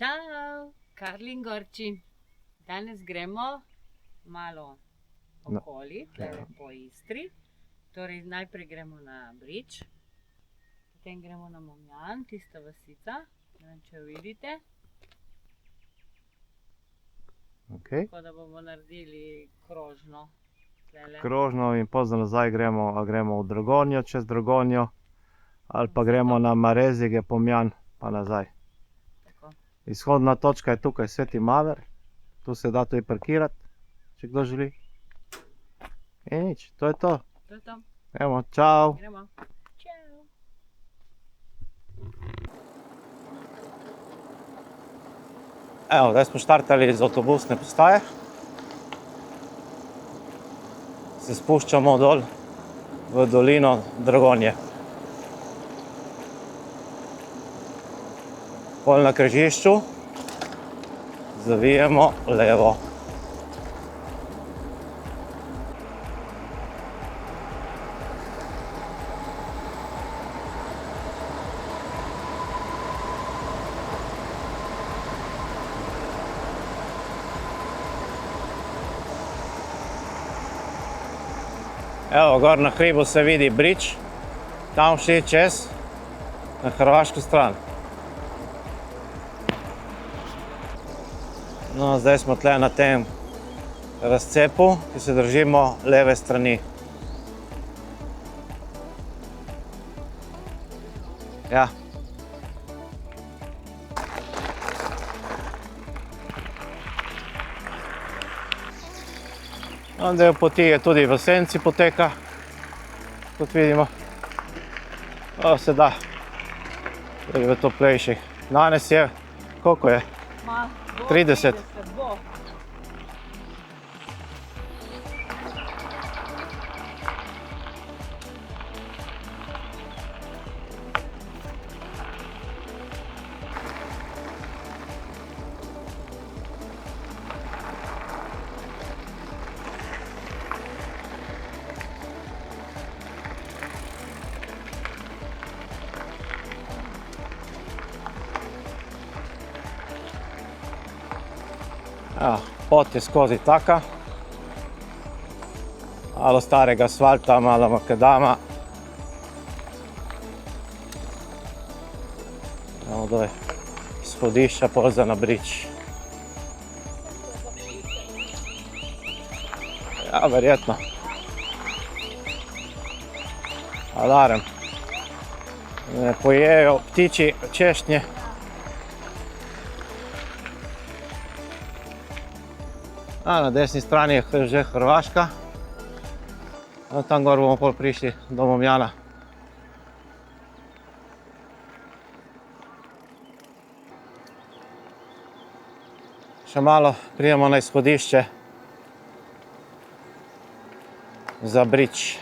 Čau, Karli in Gorči. Danes gremo malo okoli, tlele po Istri. Torej, najprej gremo na Brič, potem gremo na Momjan, tista vasica, ne vem, če jo vidite. Tako da bomo naredili krožno. Krožno in pozno nazaj gremo v Dragonjo, čez Dragonjo, ali pa gremo na Marezige, Pomjan, pa nazaj. Izhodna točka je tukaj, Sveti Maver, tu se da tudi parkirati, če kdo želi. In nič, to je to. To je to. Gremo, čau. Gremo. Čau. Evo, zdaj smo štartali iz avtobusne postaje. Se spuščamo dol v dolino Dragonje. Pol na križišču zavijemo levo. Evo, gor na hribu se vidi Brič, tam šli čez na hrvaško stran. No, zdaj smo tle na tem razcepu, ki se držimo leve strani. Ja. Del poti je tudi v senci poteka, kot vidimo. Se da, tudi v toplejših. Danes je, koliko je? 30. Pot je skozi taka, malo starega asfalta, malo makadama. Evo doj, izhodišča pol za na Brič. Ja, verjetno. Alarm. Ne pojejo ptiči češnje. Na desni strani je že Hrvaška. Tam gor bomo pol prišli do Momjana. Še malo pridemo na izhodišče za Brič.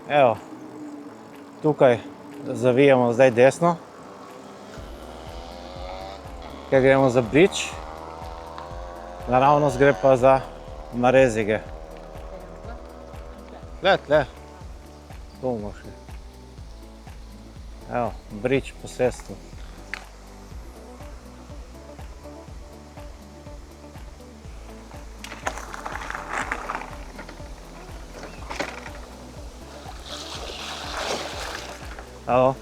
Evo, tukaj zavijemo zdaj desno, ker gremo za Brič, naravnost gre pa za Marezige. Tle, tu bomo šli. Evo, Brič posestvo. Evo.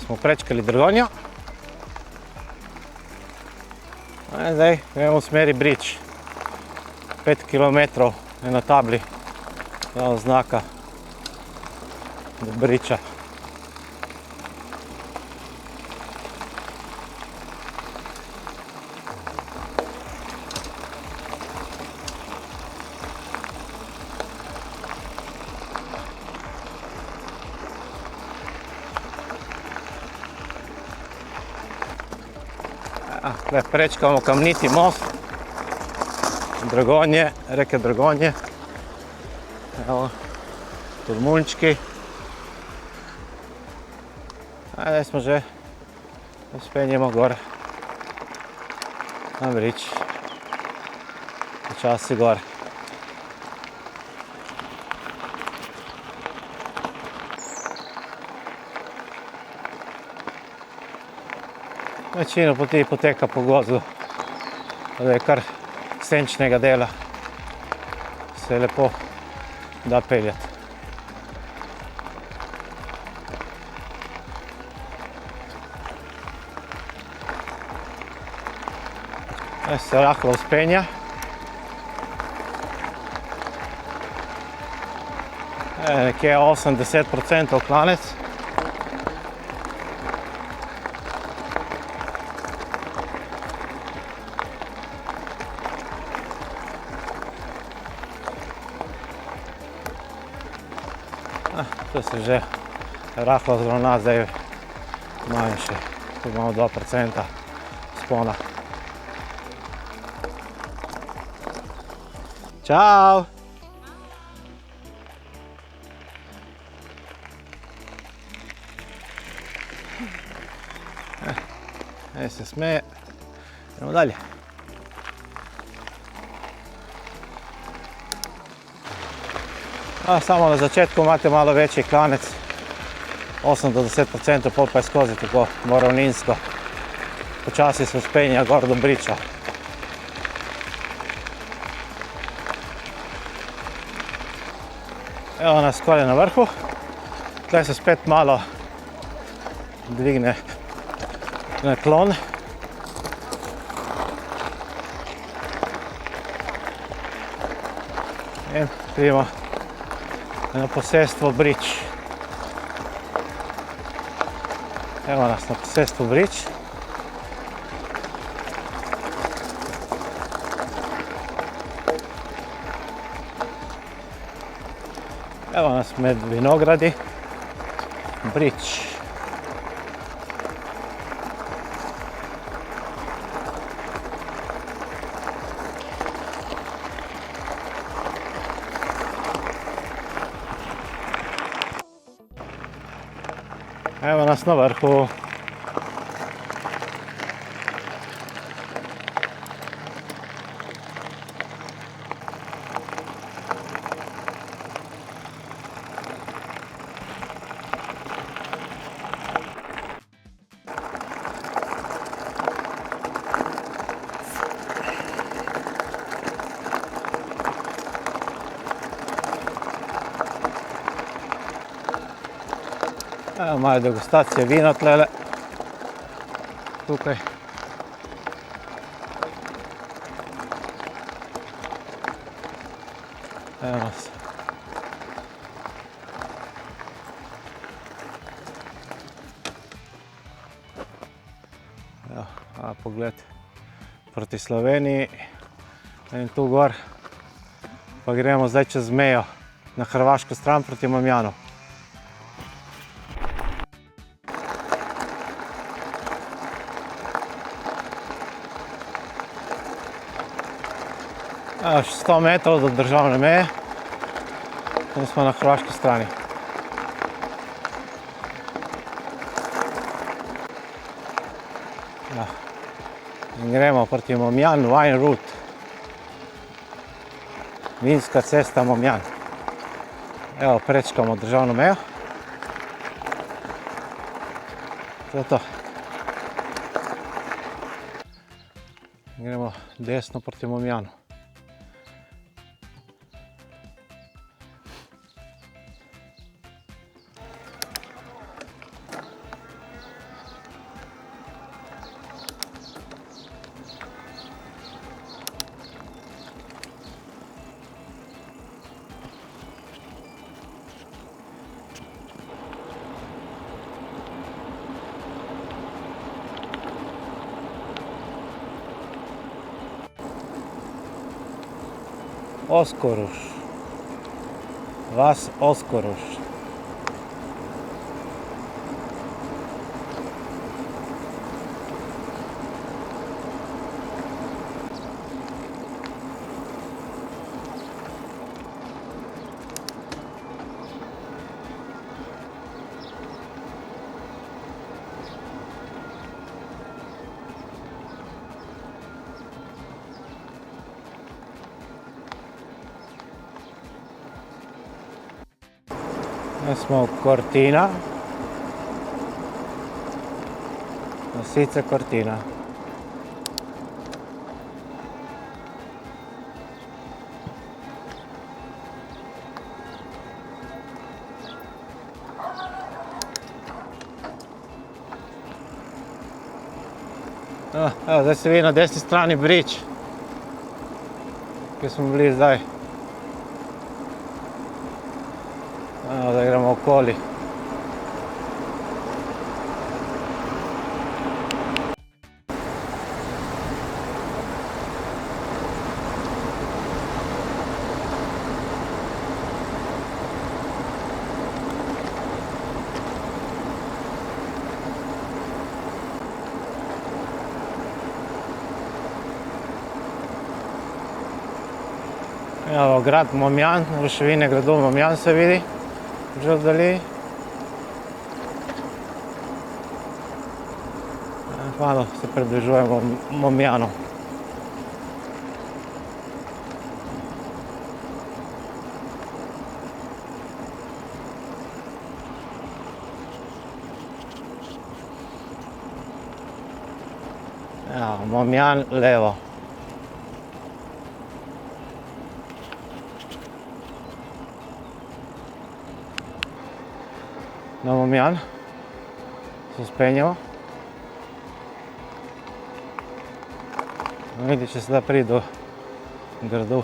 Smo prečkali Dragonjo. Zdaj gremo v smeri Brič. 5 km je na tabli oznaka do Briča. Tukaj prečkamo kamniti most Dragonje, reke Dragonje. Evo, turmunčki. Ajde smo že, spenjemo gor na Brič, počasi gor. Večino poti poteka po gozdu, da je kar senčnega dela, se lepo da peljati. Se rahlo vzpenja. Nekje 80% klanec. To se že rahlo zravna, zdaj manjše. Tu imamo 2% spona. Ćao! Se smeje. Idemo dalje. Samo na začetku imate malo večji klanec, 8 do 10%, pol pa je skozi tako ravninsko. Počasi se vzpenja gor do Briča. Evo nas skoraj na vrhu. Tukaj se spet malo dvigne naklon. In pridemo na posestvo Brič. Evo nas na posestvu Brič. Evo nas med vinogradi, Brič. Evo nas na vrhu. Evo malo degustacije vina tlele, tukaj. Evo nas. Evo, pogled proti Sloveniji in tu gor pa gremo zdaj čez mejo na hrvaško stran proti Mamjanu. Še 100 metrov do državne meje in smo na hrvaški strani. In gremo proti Mamjan Wine Route. Vinska cesta Mamjan. Evo, prečkamo državno mejo. To je to. Gremo desno proti Mamjanu. Oskoruš. Vas Oskoruš. Smo Cortina. Vasica Cortina. Evo, zdaj se vidi na desni strani bridge, kjer smo bili zdaj. Evo, zdaj gremo okoli. Evo, grad Momjan, ruševine gradu Momjan se vidi že v daljini. Malo se približujemo Momjanu. Evo, Momjan levo. Na Momjan se spenjamo. Vidi, če se da priti do gradu.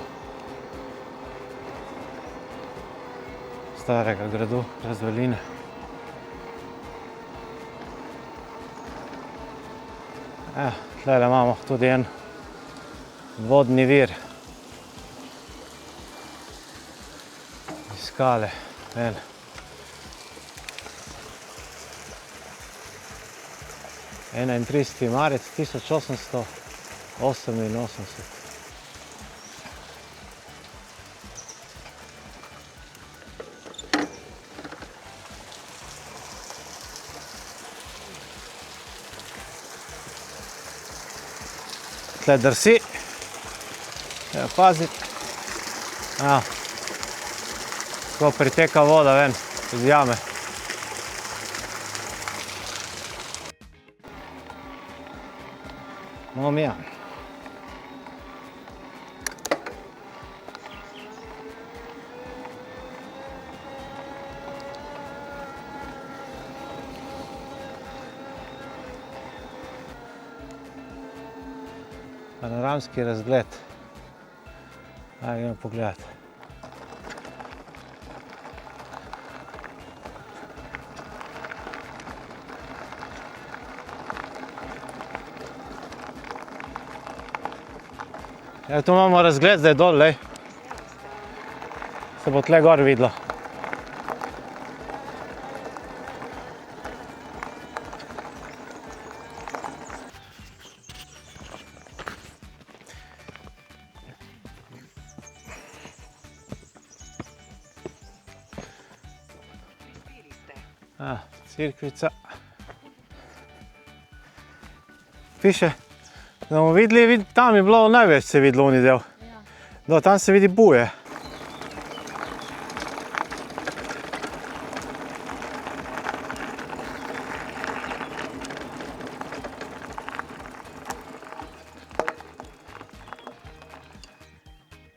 Starega gradu, razvaline. Tlele imamo tudi en vodni vir. Iz skale. 31. marec 1888. Tle drsi. Treba paziti. Tako priteka voda ven iz jame. Momjan. Panoramski razgled. Gremo pogledati. Evo, tu imamo razgled zdaj dol, lej. Se bo tle gor videlo. Cerkvica. Piše, da bomo videli, tam je bilo največ se videlo oni del. No, tam se vidi buje.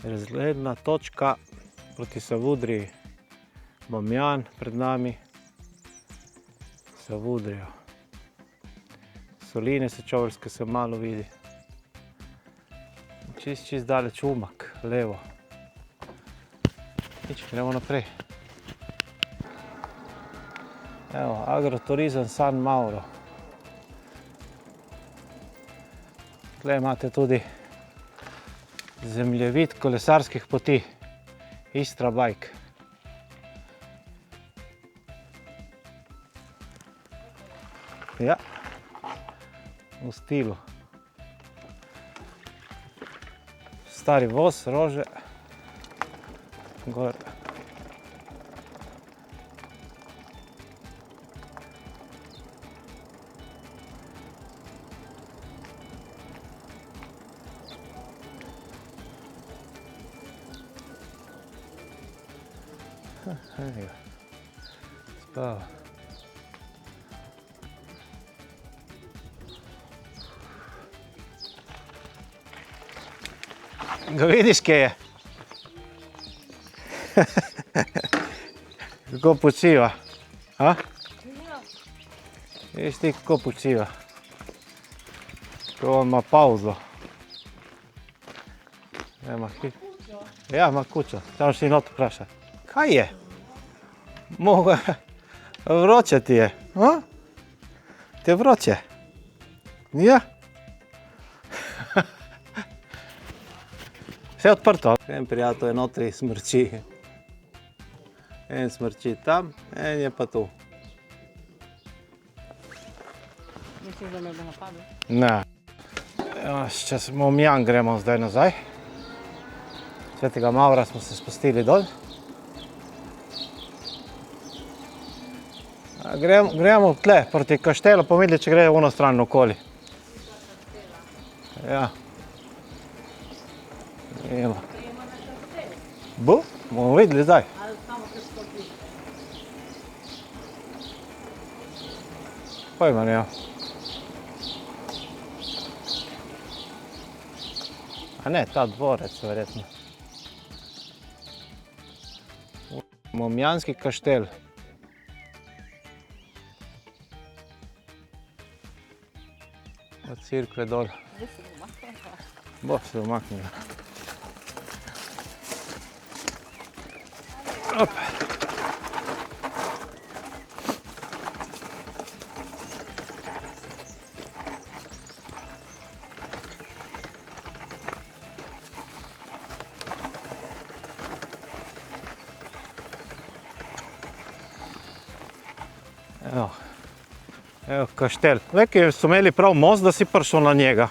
Razgledna točka proti Savudriji. Momjan pred nami. Savudrijo. Soline Sečoveljske se malo vidi. Čist daleč Umag, levo. Nič, gremo naprej. Evo, agroturizem San Mauro. Tle imate tudi zemljevid kolesarskih poti. Istra Bike. Ja, v stilu. Stari voz, rože, gor. To. Ga vidiš, kje je? Kako počiva? A? Vidiš ti, kako počiva? Ko on ima pauzo. Ja, ima kučo. Tam še not vpraša. Kaj je? Moga, vroče ti je. A? Ti je vroče? Ja? Vse je odprto. En prijatelj je notri smrči. En smrči tam, en je pa tu. Misliš, da me bo napadel? Ne. Če smo v Mjan, gremo zdaj nazaj. Svetega Mavra smo se spustili dol. Gremo tle, proti kaštelu, pa videli, če gre v ono stran okoli. Ja. Evo. Bo? Bomo videli zdaj. Ali samo kaj stopi? Pojma ne. A ne, ta dvorec verjetno. Momjanski kaštel. Od cirkve dol. Zdaj se bo umaknila. Bo se umaknila. Op. Evo, kaštel. Nekaj so imeli prav most, da si prišel na njega.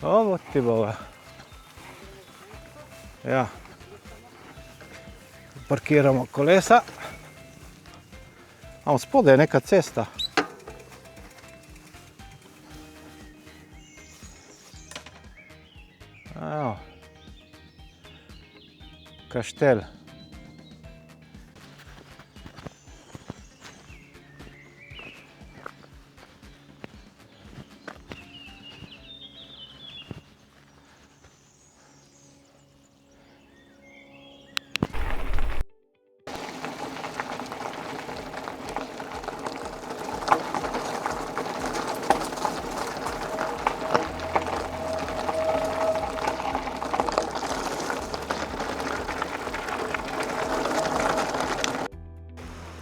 Ovo ti bova. Ja. Parkiramo kolesa. A spodaj je neka cesta. Evo. Kaštel.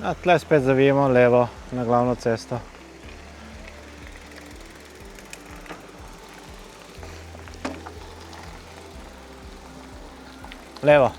A tle spet zavijemo levo na glavno cesto. Levo.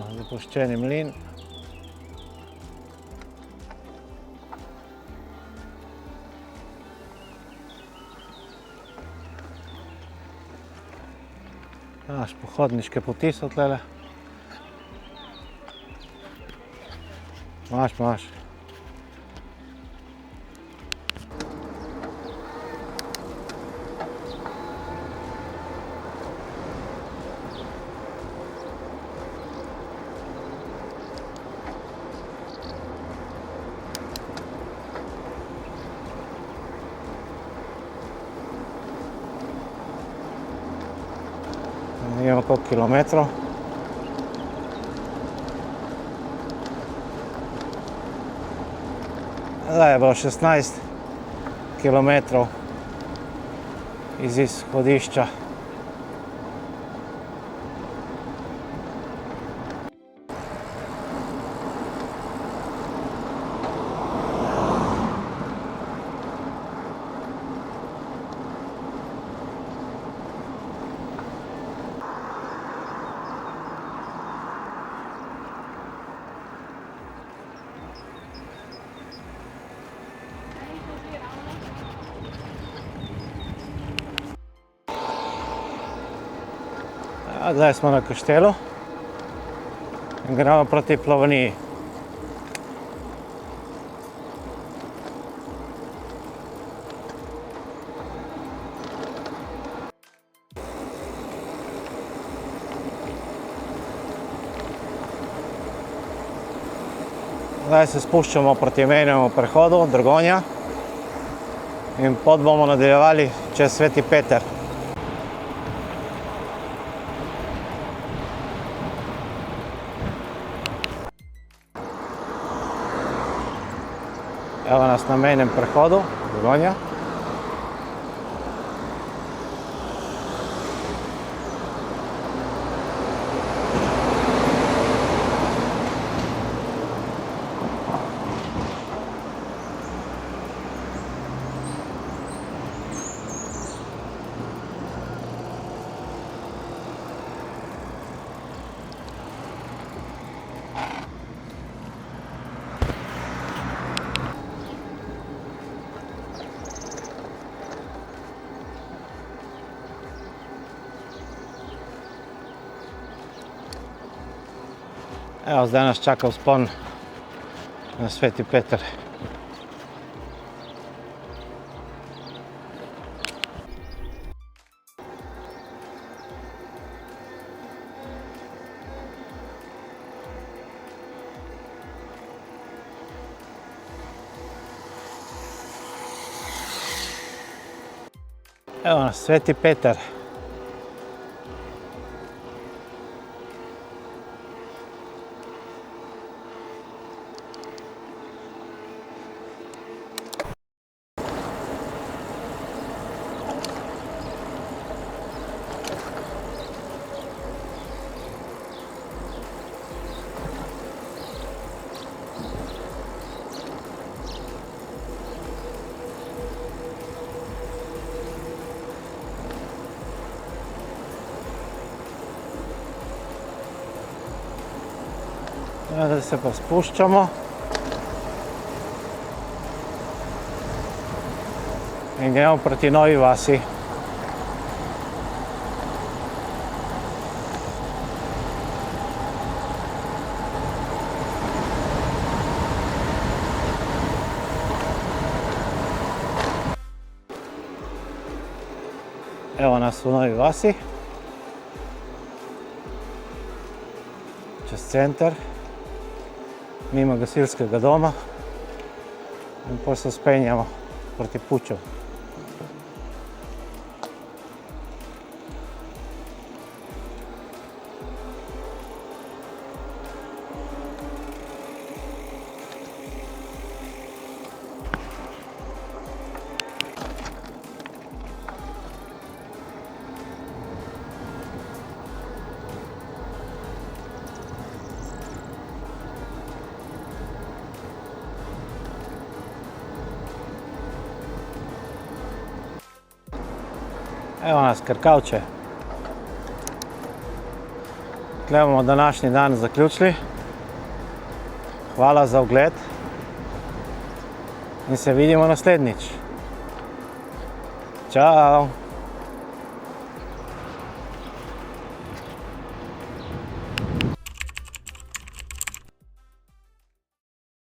Zapuščeni mlin. Naš pohodniške poti so tlele. Maš. Idemo koliko kilometrov. Zdaj je bilo 16 kilometrov iz izhodišča. Zdaj smo na Kaštelu in gremo proti Plovaniji. Zdaj se spuščamo proti mejnemu prehodu Dragonja in pot bomo nadaljevali čez Sveti Peter. Evo nas na mejnem prehodu Dragonja. Evo, zdaj nas čaka vzpon na Sveti Peter. Evo nas, Sveti Peter. Zdaj se pa spuščamo in gremo proti Novi vasi. Evo nas v Novi vasi, čez center, mimo gasilskega doma in potem se spenjamo proti Puču. Evo nas, Krkavče. Tukaj bomo današnji dan zaključili. Hvala za ogled in se vidimo naslednjič. Čau!